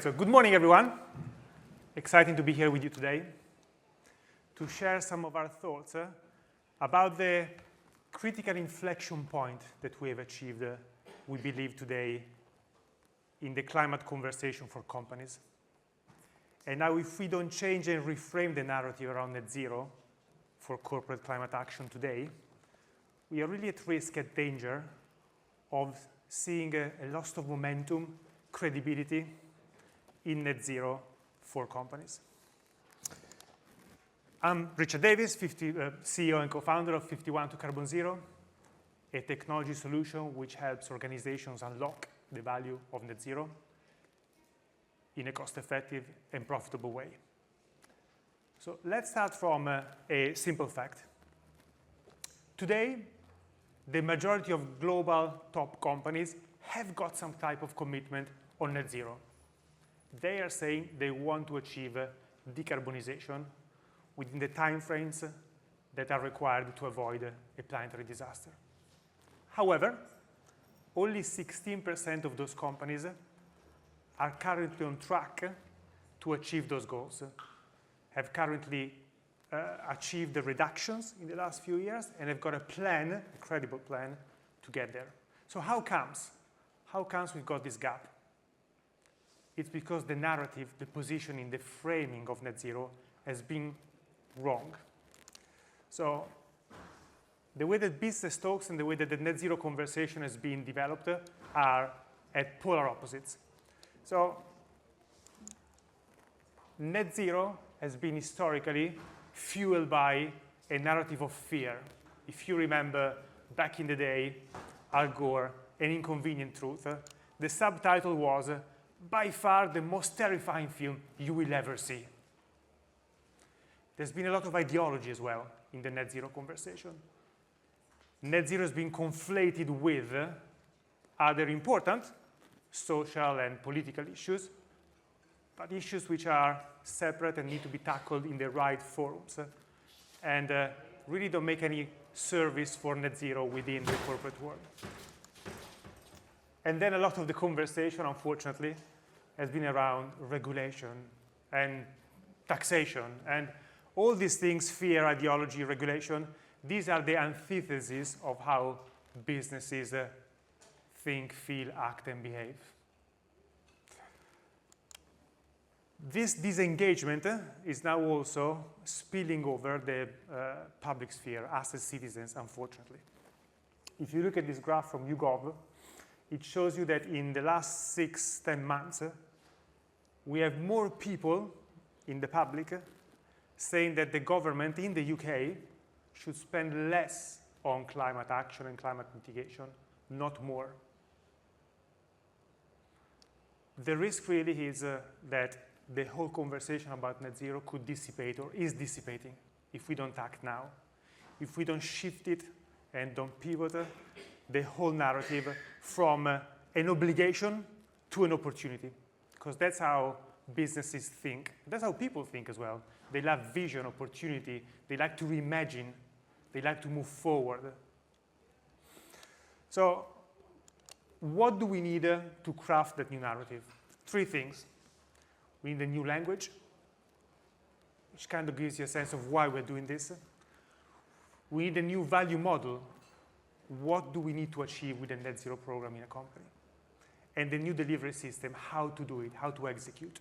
So good morning, everyone. Exciting to be here with you today to share some of our thoughts about the critical inflection point that we have achieved, we believe today, in the climate conversation for companies. And now if we don't change and reframe the narrative around net zero for corporate climate action today, we are really at risk, at danger of seeing a loss of momentum, credibility, in net zero for companies. I'm Richard Davis, CEO and co-founder of 51 to Carbon Zero, a technology solution which helps organizations unlock the value of net zero in a cost-effective and profitable way. So let's start from a simple fact. Today, the majority of global top companies have got some type of commitment on net zero. They are saying they want to achieve decarbonization within the timeframes that are required to avoid a planetary disaster. However, only 16% of those companies are currently on track to achieve those goals, have currently achieved the reductions in the last few years, and have got a plan, a credible plan, to get there. So how comes we've got this gap? It's because the narrative, the positioning, the framing of net zero has been wrong. So the way that business talks and the way that the net zero conversation has been developed are at polar opposites. So net zero has been historically fueled by a narrative of fear. If you remember back in the day, Al Gore, An Inconvenient Truth, the subtitle was, by far the most terrifying film you will ever see. There's been a lot of ideology as well in the net zero conversation. Net zero has been conflated with other important social and political issues, but issues which are separate and need to be tackled in the right forums, and really don't make any service for net zero within the corporate world. And then a lot of the conversation, unfortunately, has been around regulation and taxation. And all these things, fear, ideology, regulation, these are the antithesis of how businesses think, feel, act, and behave. This disengagement is now also spilling over the public sphere, us as citizens, unfortunately. If you look at this graph from YouGov, it shows you that in the last 6-10 months, we have more people in the public saying that the government in the UK should spend less on climate action and climate mitigation, not more. The risk really is that the whole conversation about net zero could dissipate, or is dissipating, if we don't act now. If we don't shift it and don't pivot the whole narrative from an obligation to an opportunity, because that's how businesses think. That's how people think as well. They love vision, opportunity. They like to reimagine. They like to move forward. So what do we need to craft that new narrative? 3 things. We need a new language, which kind of gives you a sense of why we're doing this. We need a new value model. What do we need to achieve with a net zero program in a company? And the new delivery system, how to do it, how to execute.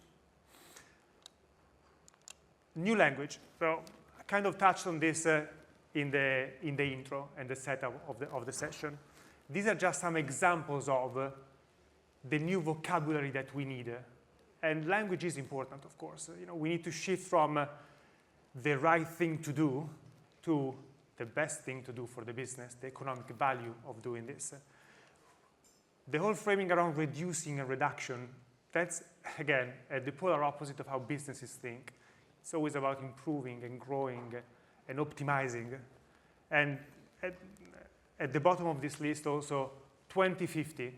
New language. So I kind of touched on this in the intro and the setup of the session. These are just some examples of the new vocabulary that we need. And language is important, of course. We need to shift from the right thing to do to the best thing to do for the business, the economic value of doing this. The whole framing around reducing and reduction, that's, again, at the polar opposite of how businesses think. It's always about improving and growing and optimizing. And at the bottom of this list also, 2050.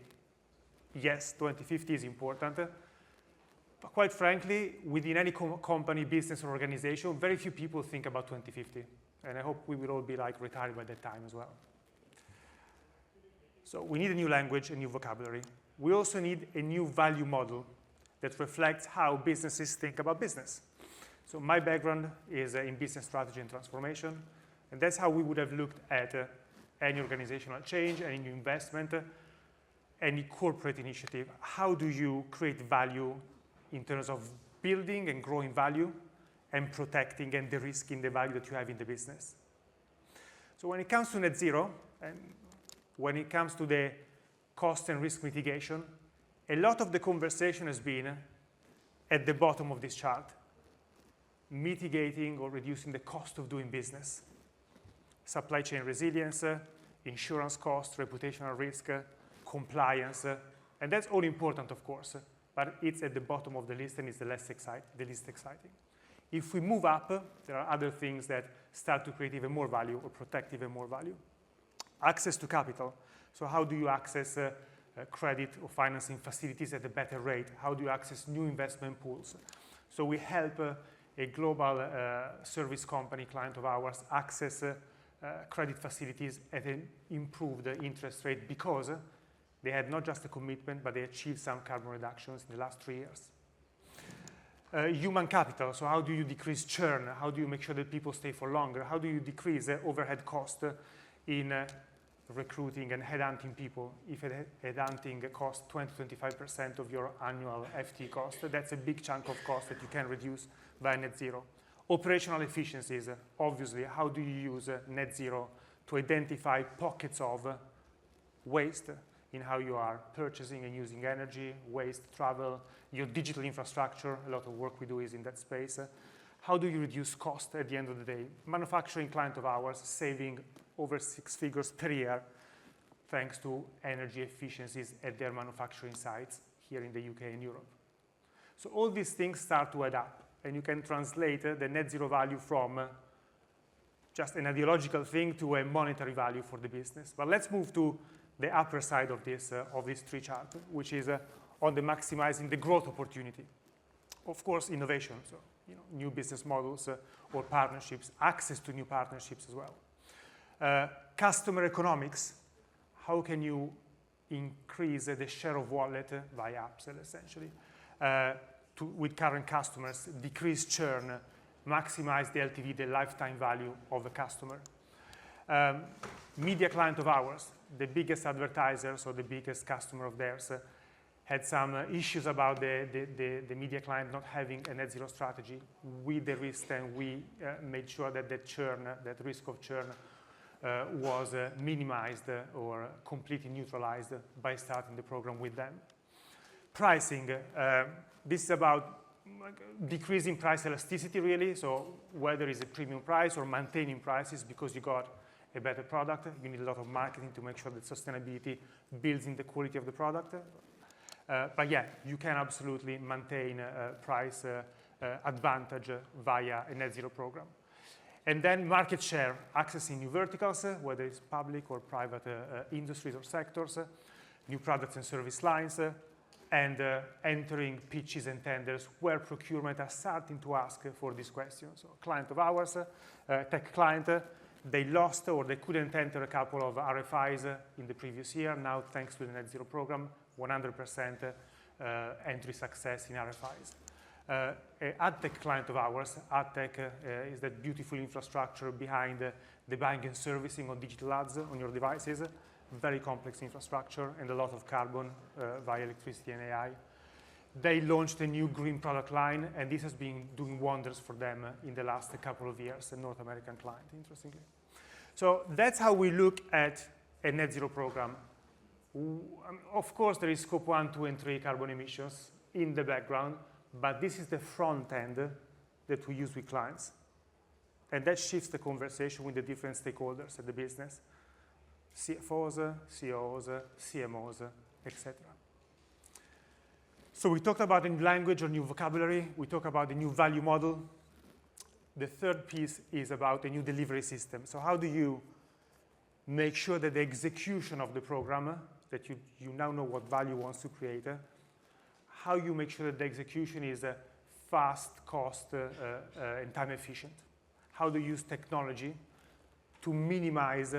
Yes, 2050 is important. But quite frankly, within any company, business, or organization, very few people think about 2050. And I hope we will all be retired by that time as well. So we need a new language, a new vocabulary. We also need a new value model. that reflects how businesses think about business. So my background is in business strategy and transformation, and that's how we would have looked at any organizational change, any new investment, any corporate initiative. How do you create value in terms of building and growing value and protecting and de-risking the value that you have in the business? So when it comes to net zero, and when it comes to the cost and risk mitigation, a lot of the conversation has been at the bottom of this chart, mitigating or reducing the cost of doing business, supply chain resilience, insurance costs, reputational risk, compliance, and that's all important, of course, but it's at the bottom of the list and it's the least exciting. If we move up, there are other things that start to create even more value or protect even more value. Access to capital. So how do you access credit or financing facilities at a better rate? How do you access new investment pools? So we help a global service company client of ours access credit facilities at an improved interest rate because they had not just a commitment, but they achieved some carbon reductions in the last 3 years. Human capital, so how do you decrease churn? How do you make sure that people stay for longer? How do you decrease overhead cost in recruiting and headhunting people? If headhunting costs 20-25% of your annual FT cost, that's a big chunk of cost that you can reduce by net zero. Operational efficiencies, obviously, how do you use net zero to identify pockets of waste in how you are purchasing and using energy, waste, travel, your digital infrastructure? A lot of work we do is in that space. How do you reduce cost at the end of the day? Manufacturing client of ours saving over 6 figures per year thanks to energy efficiencies at their manufacturing sites here in the UK and Europe. So all these things start to add up, and you can translate the net zero value from just an ideological thing to a monetary value for the business. But let's move to the upper side of this tree chart, which is on the maximizing the growth opportunity. Of course, innovation, so new business models or partnerships, access to new partnerships as well. Customer economics, how can you increase the share of wallet via upsell, essentially, with current customers, decrease churn, maximize the LTV, the lifetime value of the customer. Media client of ours, the biggest advertisers or the biggest customer of theirs, had some issues about the media client not having a net zero strategy. We de-risked and we made sure that that risk of churn was minimized or completely neutralized by starting the program with them. Pricing, this is about decreasing price elasticity, really. So whether it's a premium price or maintaining prices because you got a better product, you need a lot of marketing to make sure that sustainability builds in the quality of the product. But yeah, you can absolutely maintain price advantage via a net zero program. And then market share, accessing new verticals, whether it's public or private industries or sectors, new products and service lines, and entering pitches and tenders where procurement are starting to ask for these questions. So client of ours, tech client, they lost or they couldn't enter a couple of RFIs in the previous year. Now, thanks to the net zero program, 100% entry success in RFIs. Ad tech client of ours, ad tech is that beautiful infrastructure behind the buying and servicing of digital ads on your devices. Very complex infrastructure and a lot of carbon via electricity and AI. They launched a new green product line, and this has been doing wonders for them in the last couple of years, a North American client, interestingly. So that's how we look at a net zero program. Of course, there is scope 1, 2, and 3 carbon emissions in the background, but this is the front end that we use with clients. And that shifts the conversation with the different stakeholders at the business. CFOs, CEOs, CMOs, etc. So we talked about a new language or new vocabulary. We talked about the new value model. The third piece is about a new delivery system. So how do you make sure that the execution of the program, that you now know what value wants to create, how you make sure that the execution is fast, cost, and time efficient? How do you use technology to minimize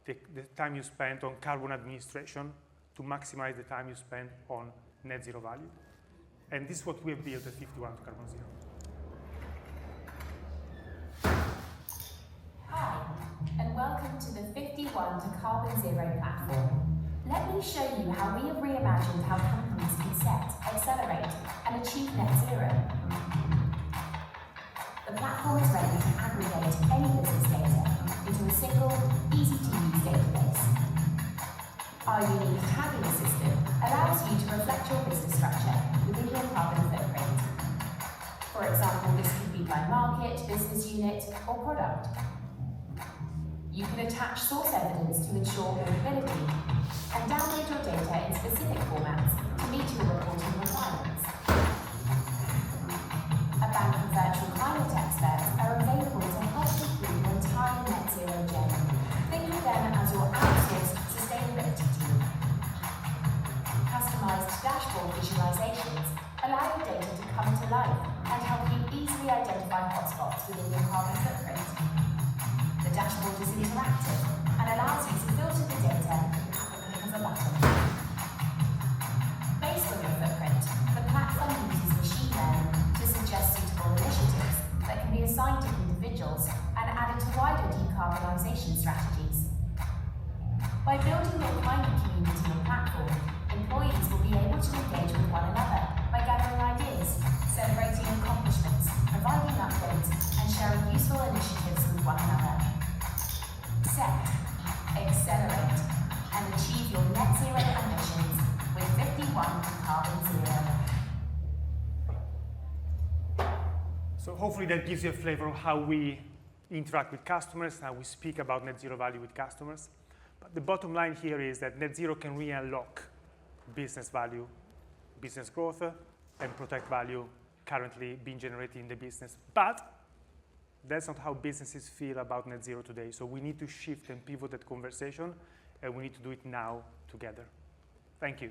the time you spend on carbon administration to maximize the time you spend on net zero value? And this is what we have built at 51 to Carbon Zero. Hi, and welcome to the 51 to Carbon Zero platform. Let me show you how we have reimagined how companies can set, accelerate, and achieve net zero. The platform is ready to aggregate any business data into a single, easy-to-use database. Our unique tagging system allows you to reflect your business structure within your carbon footprint. For example, this could be by market, business unit, or product. You can attach source evidence to ensure auditability and download your data in specific formats to meet your reporting requirements. A bank of virtual climate experts are available to help you through your entire net zero journey. Think of them as your outsourced sustainability team. Customized dashboard visualizations allow your data to come to life and help you easily identify hotspots within your carbon footprint. The dashboard is interactive and allows you to filter the data at the click of a button. Based on your footprint, the platform uses machine learning to suggest suitable initiatives that can be assigned to individuals and added to wider decarbonisation strategies. By building your climate community on platform, employees will be able to engage with one another by gathering ideas, celebrating accomplishments, providing updates, and sharing useful initiatives with one another. Set, accelerate, and achieve your net zero ambitions with 51 to Carbon Zero. So hopefully that gives you a flavor of how we interact with customers, how we speak about net zero value with customers. But the bottom line here is that net zero can really unlock business value, business growth, and protect value currently being generated in the business. But that's not how businesses feel about net zero today. So we need to shift and pivot that conversation, and we need to do it now together. Thank you.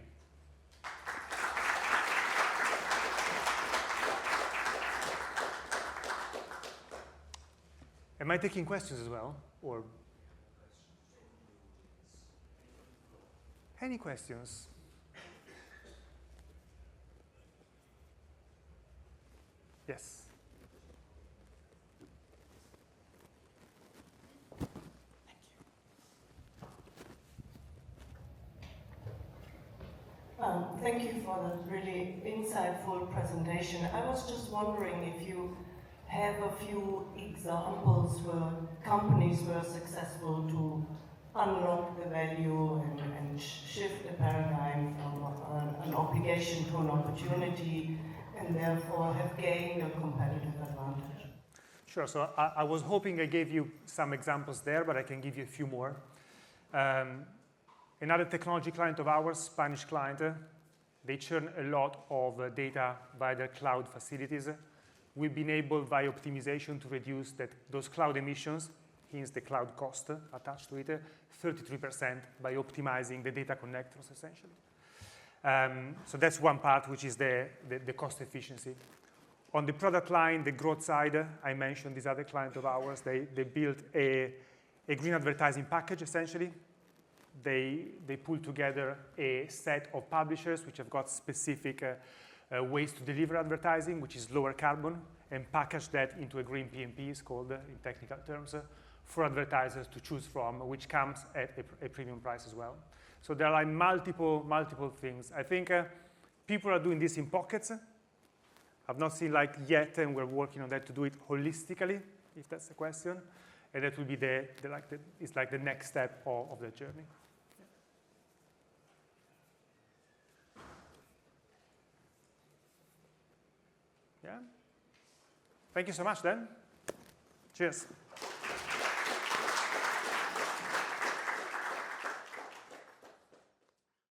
Am I taking questions as well, or any questions? Yes. Thank you for that really insightful presentation. I was just wondering if you have a few examples where companies were successful to unlock the value and shift the paradigm from an obligation to an opportunity, and therefore have gained a competitive advantage. Sure, so I was hoping I gave you some examples there, but I can give you a few more. Another technology client of ours, Spanish client, they churn a lot of data via their cloud facilities. We've been able, via optimization, to reduce those cloud emissions, hence the cloud cost attached to it, 33% by optimizing the data connectors, essentially. So that's one part, which is the cost efficiency. On the product line, the growth side, I mentioned this other client of ours. They built a green advertising package, essentially. They pull together a set of publishers which have got specific ways to deliver advertising, which is lower carbon, and package that into a green PMP, is called in technical terms, for advertisers to choose from, which comes at a premium price as well. So there are multiple things. I think people are doing this in pockets. I've not seen yet, and we're working on that to do it holistically, if that's the question. And that will be it's like the next step of the journey. Yeah. Thank you so much then. Cheers.